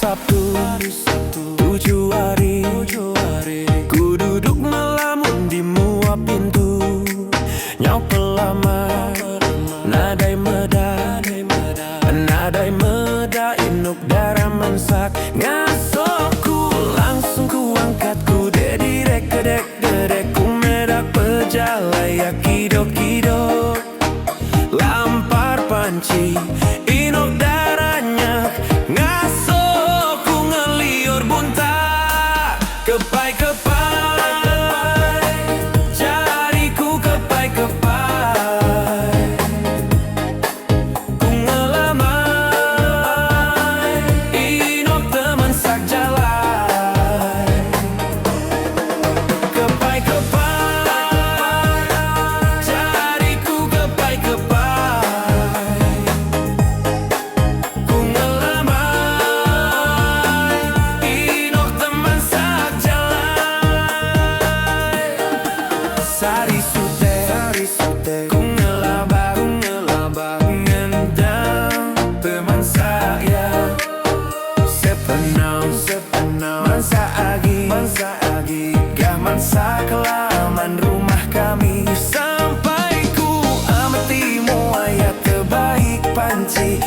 Sabtu 7 hari ku duduk melamun di muap pintu. Nyau pelama nadai meda inuk darah mensak ngasoku. Langsung ku angkat ku direk kedek ku medak pejalaya kidok lampar panci inuk darahnya ngaso ku ngeliur buntah kepai jariku kepai ku ngelamai inuk teman sak jalan kepai jariku kepai ku ngelamai inuk teman sak jalan. Sari sute ku ngelabak ngendang teman saya sepenau mansa agi gah mansa kelaman rumah kami sampai ku amati mu ayat terbaik panci